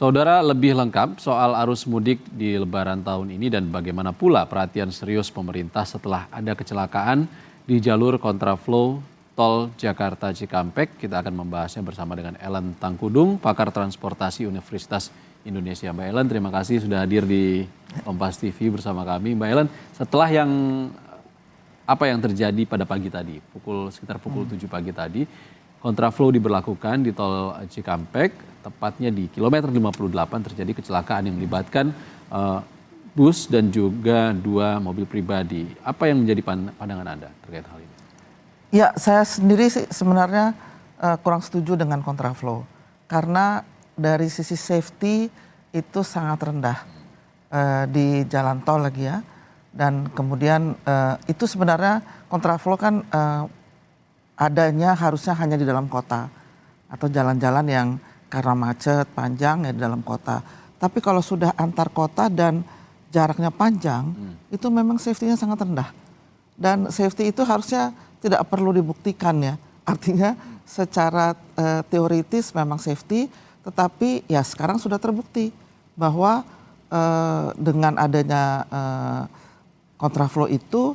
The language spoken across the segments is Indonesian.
Saudara, lebih lengkap soal arus mudik di Lebaran tahun ini dan bagaimana pula perhatian serius pemerintah setelah ada kecelakaan di jalur kontraflow tol Jakarta Cikampek. Kita akan membahasnya bersama dengan Ellen Tangkudung, pakar transportasi Universitas Indonesia. Mbak Ellen, terima kasih sudah hadir di Kompas TV bersama kami. Mbak Ellen, setelah apa yang terjadi pada pagi tadi, sekitar pukul 7 pagi tadi, kontraflow diberlakukan di tol Cikampek, tepatnya di kilometer 58 terjadi kecelakaan yang melibatkan bus dan juga 2 mobil pribadi. Apa yang menjadi pandangan Anda terkait hal ini? Ya, saya sendiri sih sebenarnya kurang setuju dengan kontraflow. Karena dari sisi safety itu sangat rendah di jalan tol lagi ya. Dan kemudian itu sebenarnya kontraflow kan adanya harusnya hanya di dalam kota atau jalan-jalan yang karena macet panjang ya di dalam kota. Tapi kalau sudah antar kota dan jaraknya panjang, itu memang safety-nya sangat rendah. Dan safety itu harusnya tidak perlu dibuktikan ya. Artinya secara teoritis memang safety, tetapi ya sekarang sudah terbukti bahwa dengan adanya kontraflow itu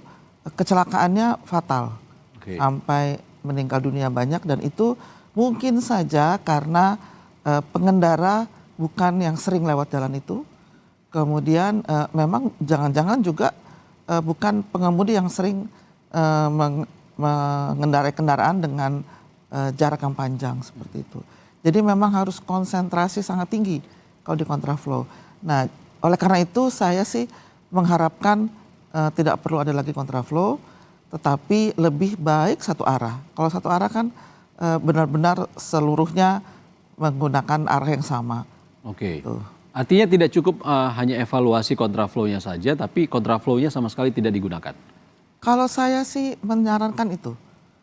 kecelakaannya fatal. Sampai meninggal dunia banyak, dan itu mungkin saja karena pengendara bukan yang sering lewat jalan itu. Kemudian memang jangan-jangan juga bukan pengemudi yang sering mengendarai kendaraan dengan jarak yang panjang seperti itu. Jadi memang harus konsentrasi sangat tinggi kalau di kontraflow. Nah, oleh karena itu saya sih mengharapkan tidak perlu ada lagi kontraflow, tetapi lebih baik satu arah. Kalau satu arah kan benar-benar seluruhnya menggunakan arah yang sama. Oke. Artinya tidak cukup hanya evaluasi kontraflow-nya saja, tapi kontraflow-nya sama sekali tidak digunakan. Kalau saya sih menyarankan itu.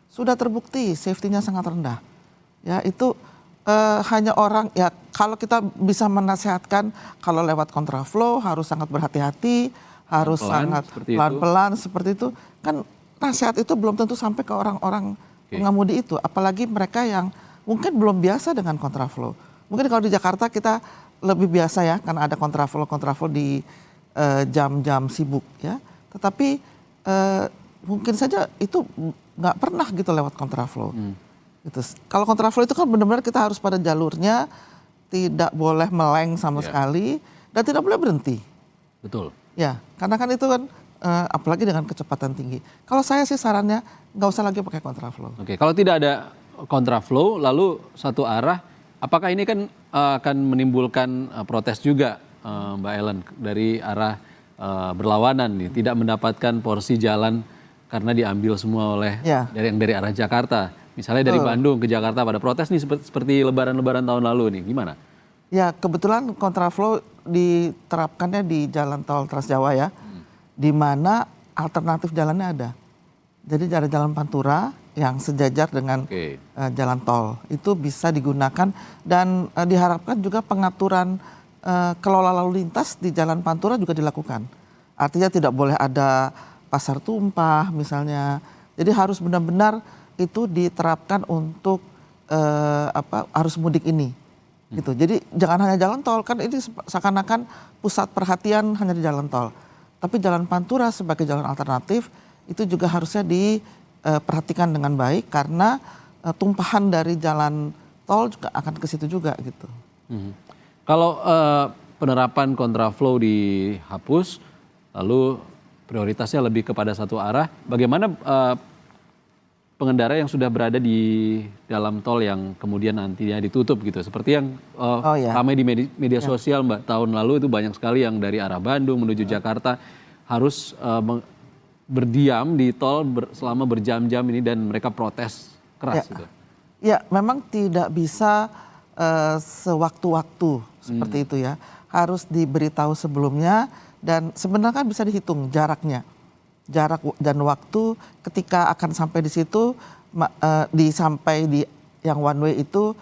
Sudah terbukti safety-nya sangat rendah. Ya, itu hanya orang, ya kalau kita bisa menasehatkan kalau lewat kontraflow harus sangat berhati-hati, harus sangat pelan-pelan seperti itu. Kan nasihat itu belum tentu sampai ke orang-orang pengemudi itu. Apalagi mereka yang mungkin belum biasa dengan kontraflow. Mungkin kalau di Jakarta kita lebih biasa ya, karena ada kontraflow di jam-jam sibuk ya. Tetapi mungkin saja itu nggak pernah gitu lewat kontraflow. Gitu. Kalau kontraflow itu kan benar-benar kita harus pada jalurnya, tidak boleh meleng sama sekali, dan tidak boleh berhenti. Betul. Ya, karena kan itu kan apalagi dengan kecepatan tinggi. Kalau saya sih sarannya nggak usah lagi pakai kontraflow. Oke, kalau tidak ada kontraflow lalu satu arah, apakah ini kan akan menimbulkan protes juga, Mbak Ellen, dari arah berlawanan nih, tidak mendapatkan porsi jalan karena diambil semua oleh dari arah Jakarta. Misalnya dari Bandung ke Jakarta pada protes nih seperti lebaran-lebaran tahun lalu nih, gimana? Ya, kebetulan kontraflow diterapkannya di jalan tol Trans Jawa ya, di mana alternatif jalannya ada. Jadi ada jalan Pantura yang sejajar dengan jalan tol, itu bisa digunakan, dan diharapkan juga pengaturan kelola lalu lintas di jalan Pantura juga dilakukan. Artinya tidak boleh ada pasar tumpah misalnya. Jadi harus benar-benar itu diterapkan untuk arus mudik ini. Gitu. Jadi jangan hanya jalan tol, kan ini seakan-akan pusat perhatian hanya di jalan tol. Tapi jalan Pantura sebagai jalan alternatif itu juga harusnya diperhatikan dengan baik, karena tumpahan dari jalan tol juga akan ke situ juga gitu. Kalau penerapan kontraflow dihapus, lalu prioritasnya lebih kepada satu arah, bagaimana pengendara yang sudah berada di dalam tol yang kemudian nantinya ditutup gitu, seperti yang ramai di media sosial Mbak, tahun lalu itu banyak sekali yang dari arah Bandung menuju Jakarta harus berdiam di tol selama berjam-jam ini, dan mereka protes keras gitu. Ya, memang tidak bisa sewaktu-waktu seperti itu ya, harus diberitahu sebelumnya, dan sebenarnya kan bisa dihitung jaraknya. Jarak dan waktu ketika akan sampai di situ, sampai di yang one way itu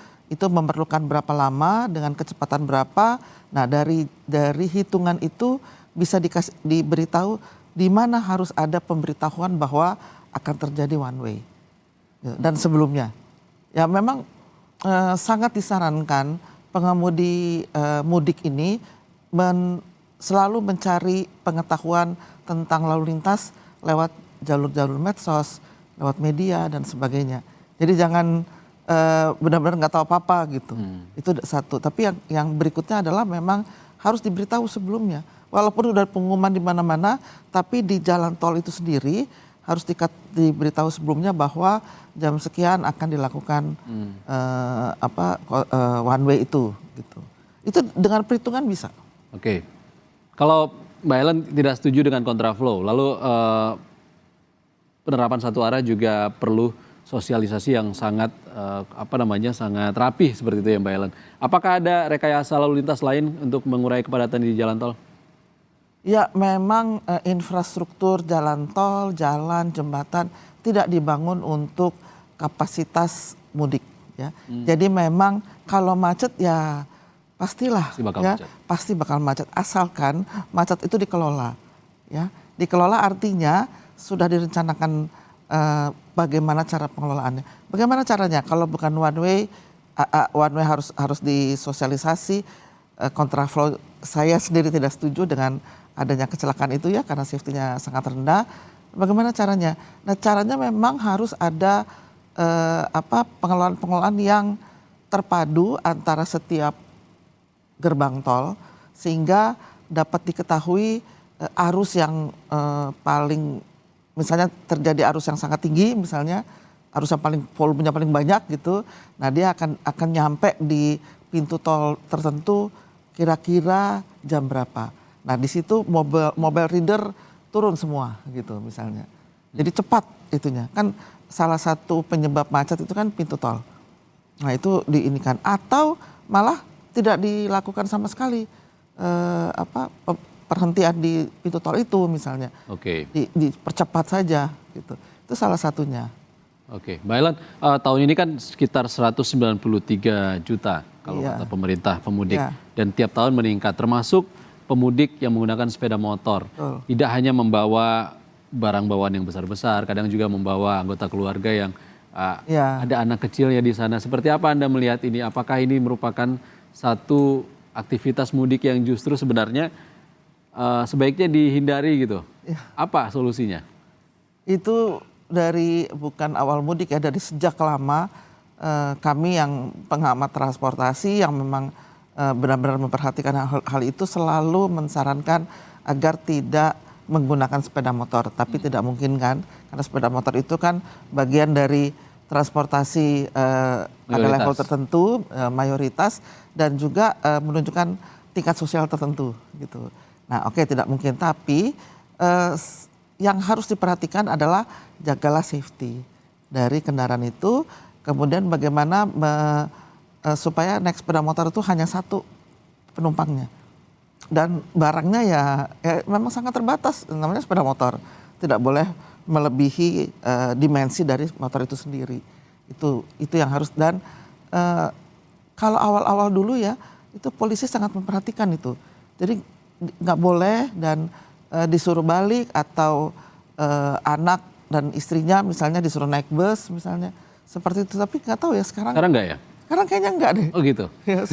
memerlukan berapa lama dengan kecepatan berapa. Nah, dari hitungan itu bisa diberitahu di mana harus ada pemberitahuan bahwa akan terjadi one way. Dan sebelumnya ya memang sangat disarankan pengemudi mudik ini selalu mencari pengetahuan tentang lalu lintas lewat jalur-jalur medsos, lewat media dan sebagainya. Jadi jangan benar-benar nggak tahu apa-apa gitu. Itu satu. Tapi yang berikutnya adalah memang harus diberitahu sebelumnya. Walaupun udah pengumuman di mana-mana, tapi di jalan tol itu sendiri harus diberitahu sebelumnya bahwa jam sekian akan dilakukan one way itu gitu. Itu dengan perhitungan bisa. Oke. Kalau Mbak Ellen tidak setuju dengan kontraflow, lalu penerapan satu arah juga perlu sosialisasi yang sangat sangat rapih seperti itu ya Mbak Ellen. Apakah ada rekayasa lalu lintas lain untuk mengurai kepadatan di jalan tol? Ya memang infrastruktur jalan tol, jalan, jembatan tidak dibangun untuk kapasitas mudik ya. Jadi memang kalau macet ya pastilah pasti bakal macet asalkan macet itu dikelola ya. Dikelola artinya sudah direncanakan bagaimana cara pengelolaannya. Bagaimana caranya? Kalau bukan one way harus disosialisasi. Kontraflow saya sendiri tidak setuju dengan adanya kecelakaan itu ya karena safety-nya sangat rendah. Bagaimana caranya? Nah caranya memang harus ada pengelolaan yang terpadu antara setiap gerbang tol sehingga dapat diketahui arus yang paling misalnya terjadi arus yang sangat tinggi misalnya arus yang paling volumenya paling banyak gitu. Nah dia akan nyampe di pintu tol tertentu kira-kira jam berapa. Nah di situ mobile reader turun semua gitu misalnya. Jadi cepat itunya. Kan salah satu penyebab macet itu kan pintu tol. Nah itu diinikan atau malah tidak dilakukan sama sekali perhentian di pintu tol itu misalnya. Oke. Dipercepat saja gitu. Itu salah satunya. Oke, Mbak Ellen, tahun ini kan sekitar 193 juta kalau kata pemerintah pemudik dan tiap tahun meningkat termasuk pemudik yang menggunakan sepeda motor. Tidak hanya membawa barang bawaan yang besar-besar, kadang juga membawa anggota keluarga yang ada anak kecilnya di sana. Seperti apa Anda melihat ini? Apakah ini merupakan satu aktivitas mudik yang justru sebenarnya sebaiknya dihindari gitu? Apa solusinya? Itu dari bukan awal mudik ya, dari sejak lama kami yang pengamat transportasi yang memang benar-benar memperhatikan hal itu selalu mensarankan agar tidak menggunakan sepeda motor. Tapi tidak mungkin kan, karena sepeda motor itu kan bagian dari transportasi pada level tertentu, mayoritas, dan juga menunjukkan tingkat sosial tertentu gitu. Nah oke, tidak mungkin, tapi yang harus diperhatikan adalah jagalah safety dari kendaraan itu, kemudian bagaimana supaya naik sepeda motor itu hanya satu penumpangnya. Dan barangnya ya memang sangat terbatas, namanya sepeda motor. Tidak boleh melebihi dimensi dari motor itu sendiri. Itu yang harus, dan kalau awal-awal dulu ya, itu polisi sangat memperhatikan itu. Jadi nggak boleh dan disuruh balik atau anak dan istrinya misalnya disuruh naik bus misalnya seperti itu. Tapi nggak tahu ya sekarang. Sekarang nggak ya? Sekarang kayaknya nggak deh. Oh gitu. Ya,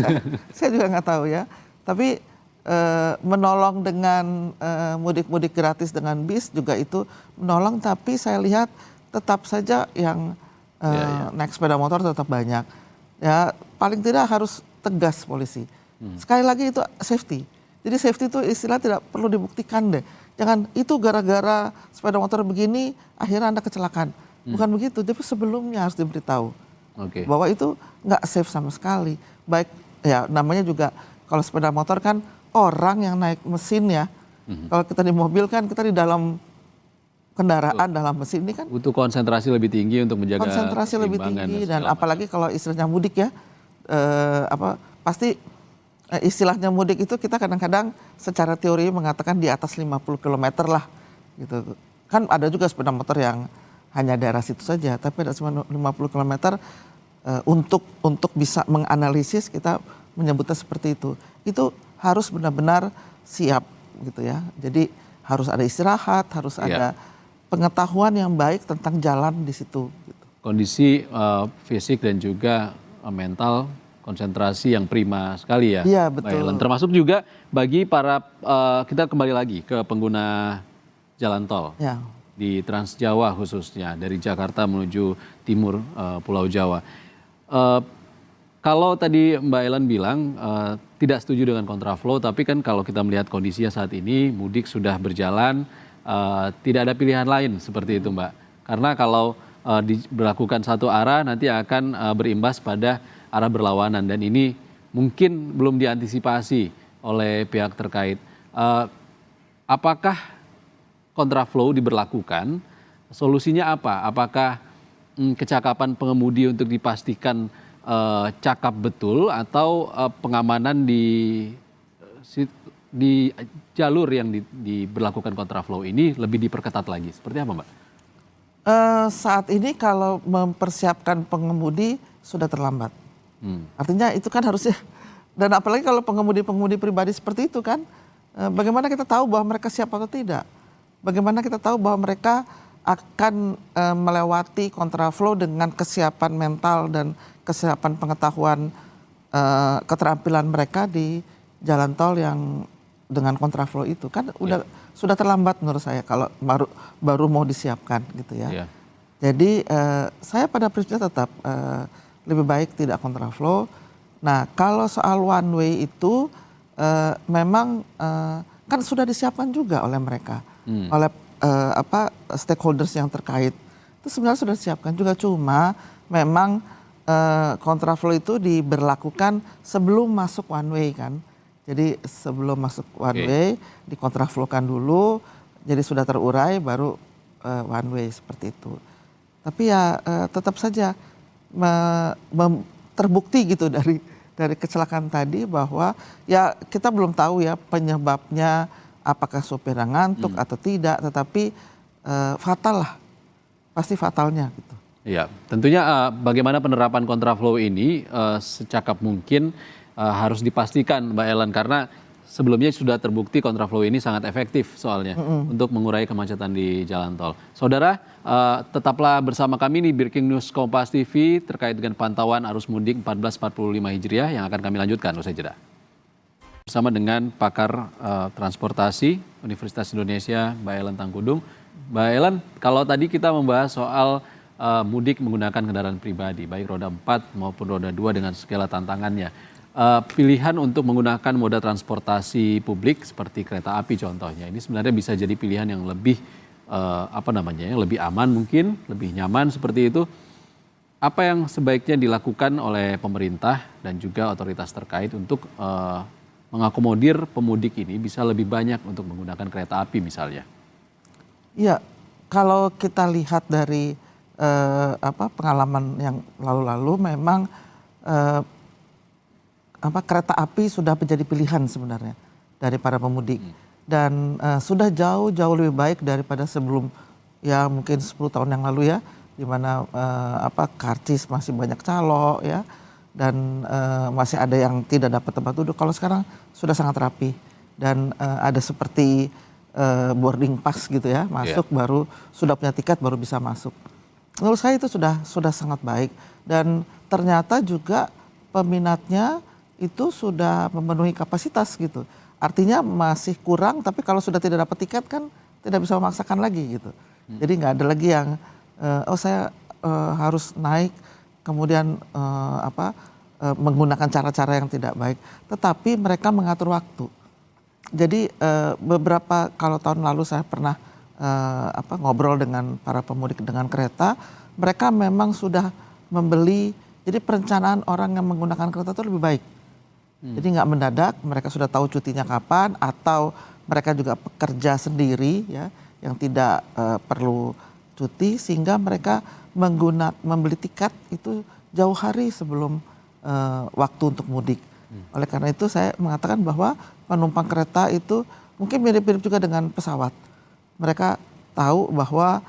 saya juga nggak tahu ya. Tapi menolong dengan mudik-mudik gratis dengan bis juga itu menolong. Tapi saya lihat tetap saja yang naik sepeda motor tetap banyak. Ya paling tidak harus tegas polisi. Sekali lagi itu safety. Jadi safety itu istilah tidak perlu dibuktikan deh. Jangan itu gara-gara sepeda motor begini akhirnya Anda kecelakaan. Bukan begitu, tapi sebelumnya harus diberitahu bahwa itu nggak safe sama sekali. Baik ya namanya juga kalau sepeda motor kan orang yang naik mesin ya. Kalau kita di mobil kan kita di dalam kendaraan dalam mesin ini kan butuh konsentrasi lebih tinggi untuk menjaga konsentrasi lebih tinggi dan apalagi kalau istilahnya mudik ya pasti istilahnya mudik itu kita kadang-kadang secara teori mengatakan di atas 50 km lah gitu. Kan ada juga sepeda motor yang hanya daerah situ saja, tapi ada 50 km untuk bisa menganalisis kita menyebutnya seperti itu. Itu harus benar-benar siap gitu ya. Jadi harus ada istirahat, harus ada pengetahuan yang baik tentang jalan di situ. Gitu. Kondisi fisik dan juga mental konsentrasi yang prima sekali ya. Iya, Mbak betul. Ellen. Termasuk juga bagi para, kita kembali lagi ke pengguna jalan tol Ya. di Trans Jawa khususnya dari Jakarta menuju timur Pulau Jawa. Eh, Kalau tadi Mbak Ellen bilang tidak setuju dengan kontraflow, tapi kan kalau kita melihat kondisinya saat ini mudik sudah berjalan, tidak ada pilihan lain seperti itu Mbak. Karena kalau diberlakukan satu arah nanti akan berimbas pada arah berlawanan dan ini mungkin belum diantisipasi oleh pihak terkait. Apakah kontraflow diberlakukan? Solusinya apa? Apakah kecakapan pengemudi untuk dipastikan cakap betul atau pengamanan di jalur yang diberlakukan kontraflow ini lebih diperketat lagi? Seperti apa Mbak? Saat ini kalau mempersiapkan pengemudi sudah terlambat. Artinya itu kan harusnya, dan apalagi kalau pengemudi-pengemudi pribadi seperti itu kan, bagaimana kita tahu bahwa mereka siap atau tidak? Bagaimana kita tahu bahwa mereka akan melewati kontraflow dengan kesiapan mental dan kesiapan pengetahuan keterampilan mereka di jalan tol yang dengan kontraflow itu kan sudah terlambat menurut saya kalau baru mau disiapkan gitu ya. Yeah. Jadi saya pada prinsipnya tetap lebih baik tidak kontraflow. Nah kalau soal one way itu memang kan sudah disiapkan juga oleh mereka, oleh stakeholders yang terkait. Itu sebenarnya sudah disiapkan juga, cuma memang kontraflow itu diberlakukan sebelum masuk one way kan. Jadi sebelum masuk one way dikontraflowkan dulu, jadi sudah terurai baru one way seperti itu. Tapi ya tetap saja terbukti gitu dari kecelakaan tadi bahwa ya kita belum tahu ya penyebabnya apakah sopirnya ngantuk atau tidak, tetapi fatal lah, pasti fatalnya gitu. Iya, tentunya bagaimana penerapan kontraflow ini secakap mungkin harus dipastikan Mbak Ellen karena sebelumnya sudah terbukti kontraflow ini sangat efektif soalnya untuk mengurai kemacetan di jalan tol. Saudara, tetaplah bersama kami di Breaking News Kompas TV terkait dengan pantauan arus mudik 1445 Hijriah yang akan kami lanjutkan usai jeda. Bersama dengan pakar transportasi Universitas Indonesia Mbak Ellen Tangkudung. Mbak Ellen, kalau tadi kita membahas soal mudik menggunakan kendaraan pribadi, baik roda 4 maupun roda 2 dengan segala tantangannya. Pilihan untuk menggunakan moda transportasi publik seperti kereta api contohnya, ini sebenarnya bisa jadi pilihan yang lebih lebih aman mungkin, lebih nyaman seperti itu. Apa yang sebaiknya dilakukan oleh pemerintah dan juga otoritas terkait untuk mengakomodir pemudik ini bisa lebih banyak untuk menggunakan kereta api misalnya? Iya, kalau kita lihat dari pengalaman yang lalu-lalu memang kereta api sudah menjadi pilihan sebenarnya dari para pemudik dan sudah jauh lebih baik daripada sebelum ya mungkin 10 tahun yang lalu ya, di mana karcis masih banyak calo ya dan masih ada yang tidak dapat tempat duduk. Kalau sekarang sudah sangat rapi dan ada seperti boarding pass gitu ya, masuk baru sudah punya tiket baru bisa masuk. Menurut saya itu sudah sangat baik dan ternyata juga peminatnya itu sudah memenuhi kapasitas gitu. Artinya masih kurang, tapi kalau sudah tidak dapat tiket kan tidak bisa memaksakan lagi gitu. Jadi nggak ada lagi yang saya harus naik kemudian menggunakan cara-cara yang tidak baik. Tetapi mereka mengatur waktu. Jadi beberapa kalau tahun lalu saya pernah ngobrol dengan para pemudik dengan kereta, mereka memang sudah membeli. Jadi perencanaan orang yang menggunakan kereta itu lebih baik. Jadi nggak mendadak, mereka sudah tahu cutinya kapan, atau mereka juga pekerja sendiri ya, yang tidak perlu cuti, sehingga mereka membeli tiket itu jauh hari sebelum waktu untuk mudik. Oleh karena itu saya mengatakan bahwa penumpang kereta itu mungkin mirip-mirip juga dengan pesawat. Mereka tahu bahwa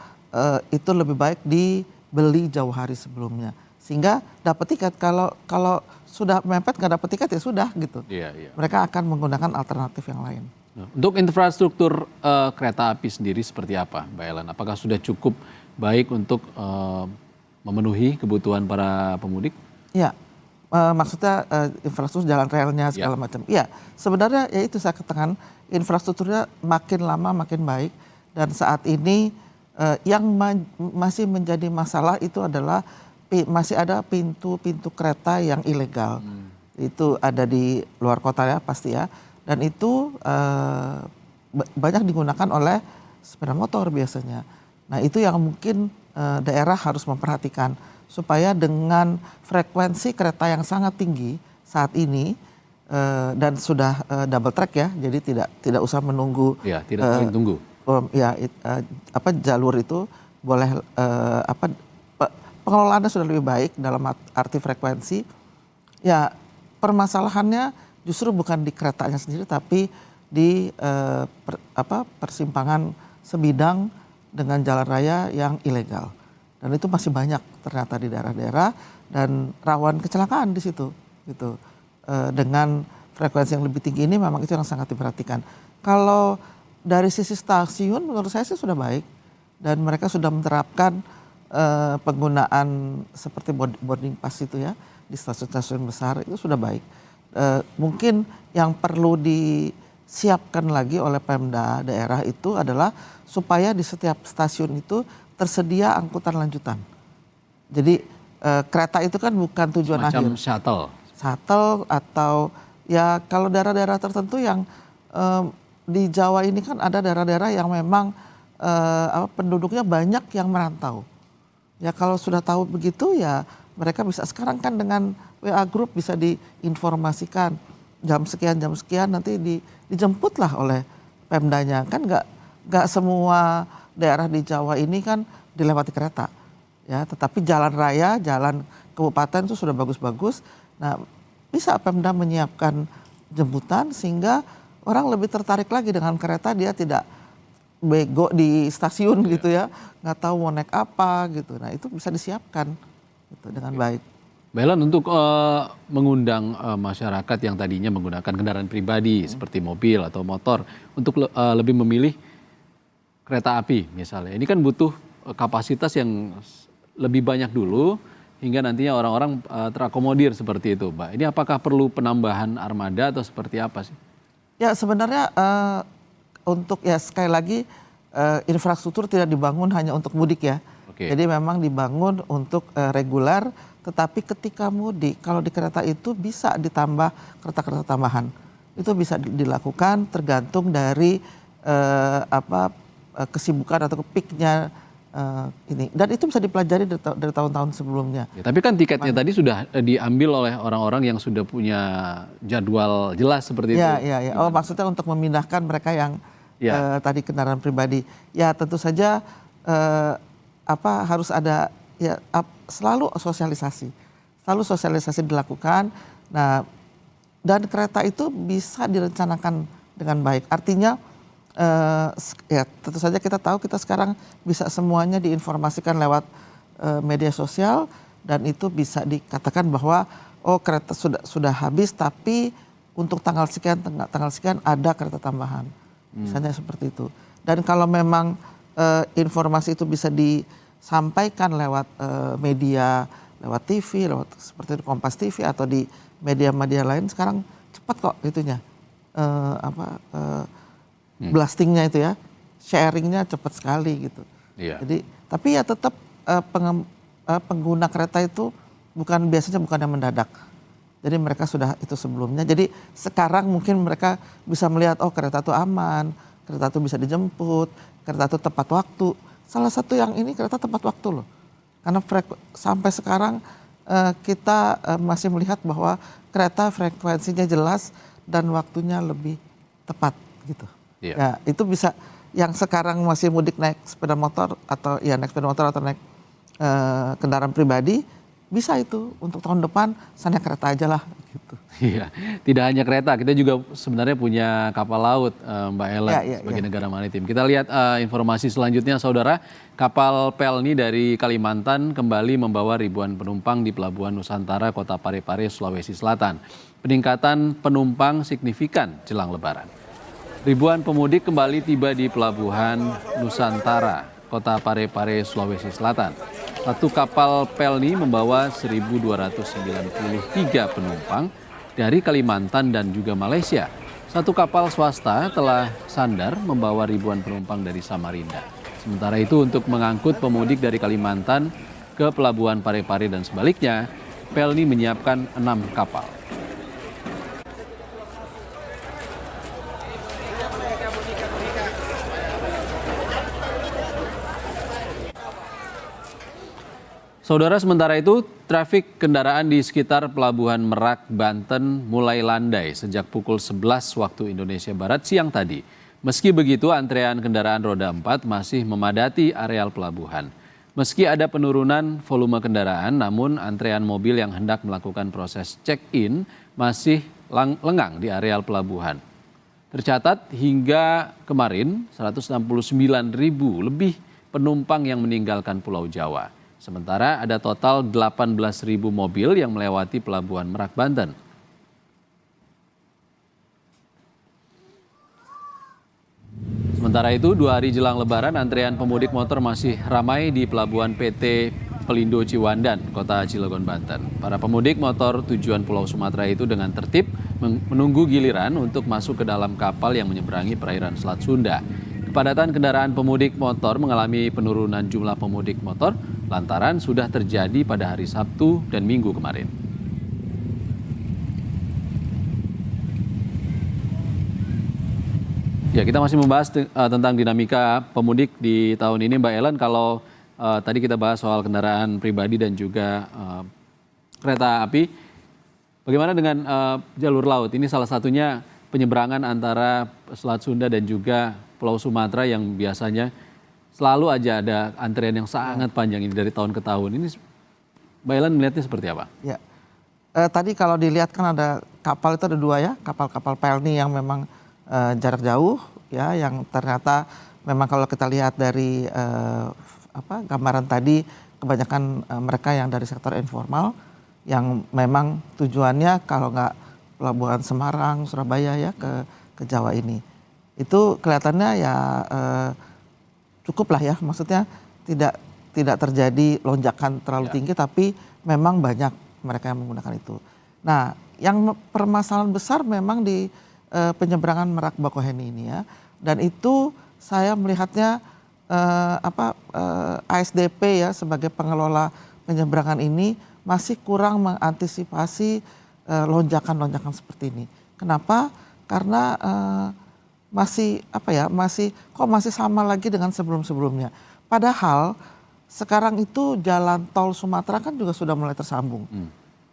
itu lebih baik dibeli jauh hari sebelumnya, sehingga dapat tiket. Kalau sudah mepet nggak dapat tiket ya sudah gitu. Mereka akan menggunakan alternatif yang lain. Untuk infrastruktur kereta api sendiri seperti apa, Mbak Ellen? Apakah sudah cukup baik untuk memenuhi kebutuhan para pemudik? Ya, Maksudnya infrastruktur jalan relnya segala macam. Iya, sebenarnya ya itu saya katakan infrastrukturnya makin lama makin baik dan saat ini yang masih menjadi masalah itu adalah masih ada pintu-pintu kereta yang ilegal. Itu ada di luar kota ya pasti ya. Dan itu banyak digunakan oleh sepeda motor biasanya. Nah itu yang mungkin daerah harus memperhatikan supaya dengan frekuensi kereta yang sangat tinggi saat ini dan sudah double track ya, jadi tidak usah menunggu. Ya, tidak saling tunggu. Jalur itu boleh pengelolaannya sudah lebih baik dalam arti frekuensi. Ya permasalahannya justru bukan di keretanya sendiri tapi di persimpangan sebidang dengan jalan raya yang ilegal. Dan itu masih banyak ternyata di daerah-daerah dan rawan kecelakaan di situ gitu. Dengan frekuensi yang lebih tinggi ini memang itu yang sangat diperhatikan. Kalau dari sisi stasiun menurut saya sih sudah baik dan mereka sudah menerapkan penggunaan seperti boarding pass itu ya di stasiun-stasiun besar itu sudah baik. Mungkin yang perlu disiapkan lagi oleh Pemda daerah itu adalah supaya di setiap stasiun itu tersedia angkutan lanjutan. Jadi kereta itu kan bukan tujuan akhir. Macam shuttle. Shuttle atau ya kalau daerah-daerah tertentu yang di Jawa ini kan ada daerah-daerah yang memang penduduknya banyak yang merantau. Ya kalau sudah tahu begitu ya mereka bisa sekarang kan dengan WA Group bisa diinformasikan jam sekian nanti dijemputlah oleh Pemdanya kan nggak semua daerah di Jawa ini kan dilewati kereta ya tetapi jalan raya jalan kabupaten itu sudah bagus-bagus. Nah bisa Pemda menyiapkan jemputan sehingga orang lebih tertarik lagi dengan kereta dia tidak bego di stasiun gitu ya nggak tahu mau naik apa gitu. Nah itu bisa disiapkan gitu dengan baik. Mbak Ellen untuk mengundang masyarakat yang tadinya menggunakan kendaraan pribadi seperti mobil atau motor untuk lebih memilih kereta api misalnya. Ini kan butuh kapasitas yang lebih banyak dulu hingga nantinya orang-orang terakomodir seperti itu, Mbak. Ini apakah perlu penambahan armada atau seperti apa sih? Ya sebenarnya untuk ya sekali lagi infrastruktur tidak dibangun hanya untuk mudik ya. Jadi memang dibangun untuk reguler, tetapi ketika mudik kalau di kereta itu bisa ditambah kereta-kereta tambahan. Itu bisa dilakukan tergantung dari kesibukan atau peaknya ini. Dan itu bisa dipelajari dari tahun-tahun sebelumnya. Ya, tapi kan tiketnya tadi sudah diambil oleh orang-orang yang sudah punya jadwal jelas seperti itu. Iya. Oh maksudnya untuk memindahkan mereka yang tadi kendaraan pribadi. Ya tentu saja harus ada ya selalu sosialisasi. Selalu sosialisasi dilakukan. Nah dan kereta itu bisa direncanakan dengan baik. Artinya ya tentu saja kita tahu kita sekarang bisa semuanya diinformasikan lewat media sosial dan itu bisa dikatakan bahwa oh kereta sudah habis tapi untuk tanggal sekian ada kereta tambahan. Misalnya seperti itu. Dan kalau memang informasi itu bisa disampaikan lewat media, lewat TV, lewat seperti di Kompas TV atau di media-media lain sekarang cepat kok itunya. Blastingnya itu ya, sharingnya cepat sekali gitu. Iya. Jadi tapi ya tetap pengguna kereta itu biasanya bukan yang mendadak. Jadi mereka sudah itu sebelumnya. Jadi sekarang mungkin mereka bisa melihat oh kereta itu aman, kereta itu bisa dijemput, kereta itu tepat waktu. Salah satu yang ini kereta tepat waktu loh. Karena sampai sekarang kita masih melihat bahwa kereta frekuensinya jelas dan waktunya lebih tepat gitu. Iya. Ya, itu bisa yang sekarang masih mudik naik sepeda motor atau naik sepeda motor atau naik kendaraan pribadi bisa itu untuk tahun depan saya naik kereta aja lah gitu. Iya, tidak hanya kereta, kita juga sebenarnya punya kapal laut Mbak Ellen sebagai negara maritim. Kita lihat informasi selanjutnya saudara, kapal Pelni dari Kalimantan kembali membawa ribuan penumpang di Pelabuhan Nusantara Kota Parepare, Sulawesi Selatan. Peningkatan penumpang signifikan jelang Lebaran. Ribuan pemudik kembali tiba di Pelabuhan Nusantara, Kota Parepare, Sulawesi Selatan. Satu kapal Pelni membawa 1.293 penumpang dari Kalimantan dan juga Malaysia. Satu kapal swasta telah sandar membawa ribuan penumpang dari Samarinda. Sementara itu untuk mengangkut pemudik dari Kalimantan ke Pelabuhan Parepare dan sebaliknya, Pelni menyiapkan 6 kapal. Saudara, sementara itu, trafik kendaraan di sekitar Pelabuhan Merak, Banten mulai landai sejak pukul 11 waktu Indonesia Barat siang tadi. Meski begitu, antrean kendaraan roda 4 masih memadati areal pelabuhan. Meski ada penurunan volume kendaraan, namun antrean mobil yang hendak melakukan proses check-in masih lengang di areal pelabuhan. Tercatat hingga kemarin 169.000 lebih penumpang yang meninggalkan Pulau Jawa. Sementara ada total 18.000 mobil yang melewati Pelabuhan Merak, Banten. Sementara itu, 2 hari jelang Lebaran, antrean pemudik motor masih ramai di Pelabuhan PT Pelindo Ciwandan, Kota Cilegon, Banten. Para pemudik motor tujuan Pulau Sumatera itu dengan tertib menunggu giliran untuk masuk ke dalam kapal yang menyeberangi perairan Selat Sunda. Kepadatan kendaraan pemudik motor mengalami penurunan jumlah pemudik motor lantaran sudah terjadi pada hari Sabtu dan Minggu kemarin. Ya, kita masih membahas tentang dinamika pemudik di tahun ini, Mbak Ellen. Kalau tadi kita bahas soal kendaraan pribadi dan juga kereta api, bagaimana dengan jalur laut? Ini salah satunya penyeberangan antara Selat Sunda dan juga Pulau Sumatera yang biasanya selalu aja ada antrean yang sangat panjang ini dari tahun ke tahun. Ini Mbak Ellen melihatnya seperti apa? Ya, tadi kalau dilihat kan ada kapal itu ada 2 ya, kapal-kapal Pelni yang memang jarak jauh ya, yang ternyata memang kalau kita lihat dari gambaran tadi kebanyakan mereka yang dari sektor informal yang memang tujuannya kalau nggak Pelabuhan Semarang, Surabaya ya ke Jawa ini. Itu kelihatannya ya cukup lah ya, maksudnya tidak terjadi lonjakan terlalu tinggi, tapi memang banyak mereka yang menggunakan itu. Nah, yang permasalahan besar memang di penyeberangan Merak Bakauheni ini ya, dan itu saya melihatnya ASDP ya sebagai pengelola penyeberangan ini masih kurang mengantisipasi lonjakan-lonjakan seperti ini. Kenapa? Karena masih sama lagi dengan sebelum-sebelumnya. Padahal sekarang itu jalan tol Sumatera kan juga sudah mulai tersambung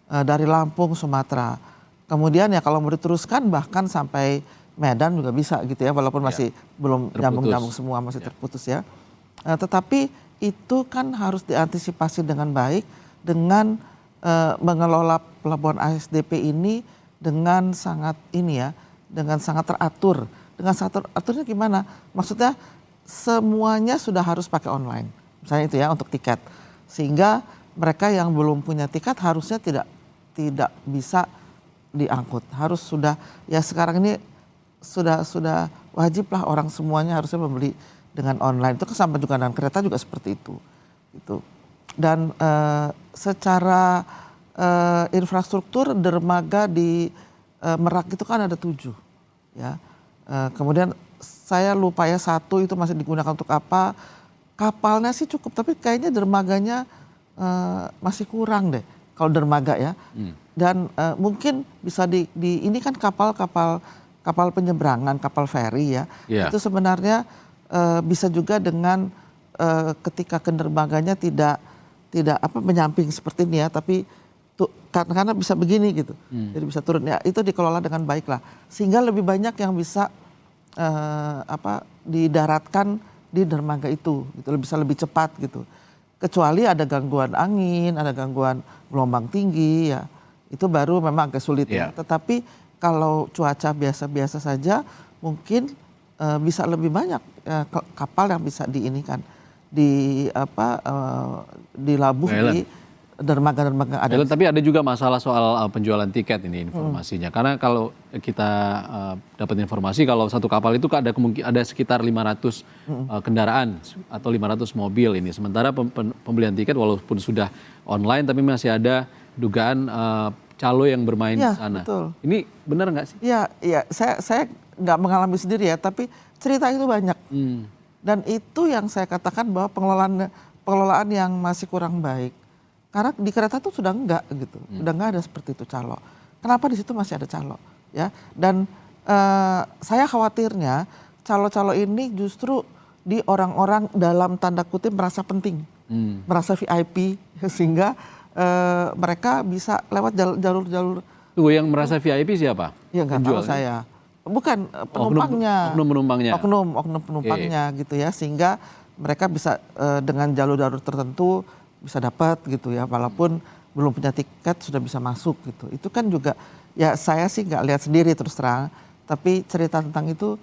dari Lampung, Sumatera. Kemudian ya kalau mau diteruskan bahkan sampai Medan juga bisa gitu ya, walaupun masih belum nyambung-nyambung semua, masih terputus ya. Tetapi itu kan harus diantisipasi dengan baik dengan mengelola pelabuhan ASDP ini dengan sangat dengan sangat teratur. Dengan sangat teraturnya gimana? Maksudnya semuanya sudah harus pakai online. Misalnya itu ya untuk tiket. Sehingga mereka yang belum punya tiket harusnya tidak bisa diangkut. Harus sudah ya sekarang ini sudah wajib lah orang semuanya harusnya membeli dengan online. Itu sama juga dengan kereta juga seperti itu. Gitu. Dan secara infrastruktur dermaga di Merak itu kan ada 7 ya. Kemudian saya lupa ya 1 itu masih digunakan untuk apa. Kapalnya sih cukup tapi kayaknya dermaganya masih kurang deh kalau dermaga ya. Dan mungkin bisa ini kan kapal penyeberangan, kapal feri ya. Itu sebenarnya bisa juga dengan ketika dermaganya tidak menyamping seperti ini ya, tapi karena bisa begini gitu. Jadi bisa turun ya, itu dikelola dengan baik lah. Sehingga lebih banyak yang bisa didaratkan di dermaga itu gitu, bisa lebih cepat gitu. Kecuali ada gangguan angin, ada gangguan gelombang tinggi ya. Itu baru memang agak sulit ya. Tetapi kalau cuaca biasa-biasa saja mungkin bisa lebih banyak kapal yang bisa dilabuh di dermaga-dermaga ada. Tapi ada juga masalah soal penjualan tiket ini informasinya. Karena kalau kita dapat informasi kalau satu kapal itu ada sekitar 500 kendaraan atau 500 mobil ini. Sementara pembelian tiket walaupun sudah online tapi masih ada dugaan calo yang bermain di sana. Betul. Ini benar nggak sih? Iya, saya nggak mengalami sendiri ya, tapi cerita itu banyak. Dan itu yang saya katakan bahwa pengelolaan yang masih kurang baik. Karena di kereta tuh sudah enggak gitu, udah enggak ada seperti itu calo. Kenapa di situ masih ada calo? Ya, dan saya khawatirnya calo-calo ini justru di orang-orang dalam tanda kutip merasa penting, merasa VIP, sehingga mereka bisa lewat jalur-jalur. Tuh yang merasa VIP siapa? Ya nggak tahu saya. Bukan penumpangnya. Oknum penumpangnya. Oknum penumpangnya gitu ya, sehingga mereka bisa dengan jalur-jalur tertentu bisa dapat gitu ya, walaupun belum punya tiket sudah bisa masuk gitu. Itu kan juga ya saya sih nggak lihat sendiri terus terang, tapi cerita tentang itu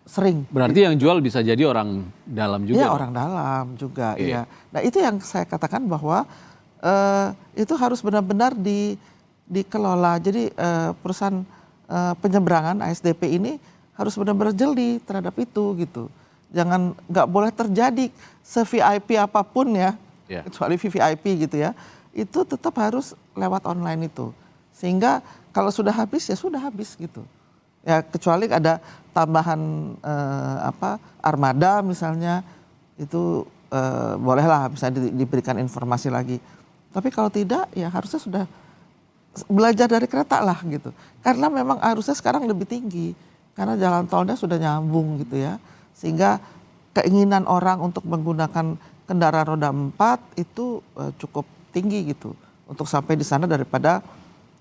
sering. Berarti yang jual bisa jadi orang dalam juga? Iya, orang dalam juga. Iya. Nah itu yang saya katakan bahwa itu harus benar-benar dikelola. Jadi perusahaan penyeberangan ASDP ini harus benar-benar jeli terhadap itu gitu. Nggak boleh terjadi se-VIP apapun ya. Kecuali VVIP gitu ya, itu tetap harus lewat online itu, sehingga kalau sudah habis ya sudah habis gitu ya, kecuali ada tambahan armada misalnya, itu bolehlah bisa diberikan informasi lagi, tapi kalau tidak ya harusnya sudah belajar dari kereta lah gitu, karena memang arusnya sekarang lebih tinggi karena jalan tolnya sudah nyambung gitu ya, sehingga keinginan orang untuk menggunakan kendaraan roda 4 itu cukup tinggi gitu untuk sampai di sana, daripada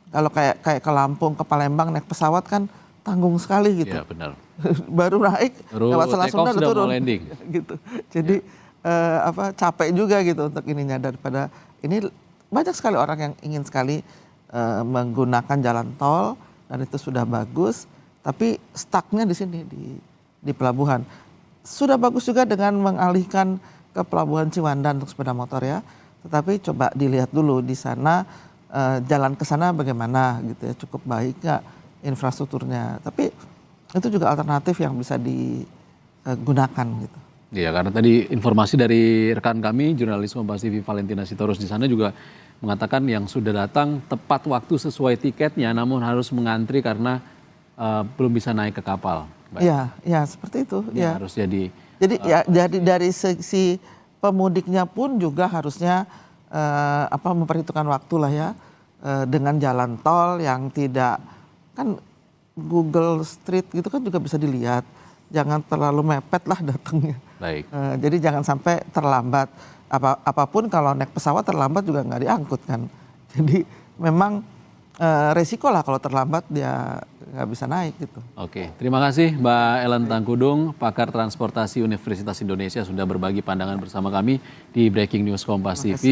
kalau kayak ke Lampung, ke Palembang naik pesawat kan tanggung sekali gitu. Iya benar. Baru naik lewat Selat Sunda udah turun gitu. Jadi capek juga gitu untuk ininya, daripada ini banyak sekali orang yang ingin sekali menggunakan jalan tol dan itu sudah bagus, tapi stucknya di sini di pelabuhan. Sudah bagus juga dengan mengalihkan ke pelabuhan Ciwandan untuk sepeda motor ya, tetapi coba dilihat dulu di sana jalan ke sana bagaimana gitu ya, cukup baik nggak infrastrukturnya, tapi itu juga alternatif yang bisa digunakan gitu. Iya, karena tadi informasi dari rekan kami jurnalis Kompas TV Valentina Sitorus di sana juga mengatakan yang sudah datang tepat waktu sesuai tiketnya, namun harus mengantri karena belum bisa naik ke kapal. Iya, seperti itu. Ya, harus jadi dari sisi pemudiknya pun juga harusnya memperhitungkan waktu lah ya, dengan jalan tol yang tidak, kan Google Street gitu kan juga bisa dilihat, jangan terlalu mepet lah datangnya. Baik. Jadi jangan sampai terlambat. Apapun kalau naik pesawat terlambat juga nggak diangkut kan. Jadi memang resiko lah kalau terlambat dia nggak bisa naik gitu. Oke, terima kasih Mbak Ellen Tangkudung, pakar transportasi Universitas Indonesia sudah berbagi pandangan bersama kami di Breaking News Kompas TV.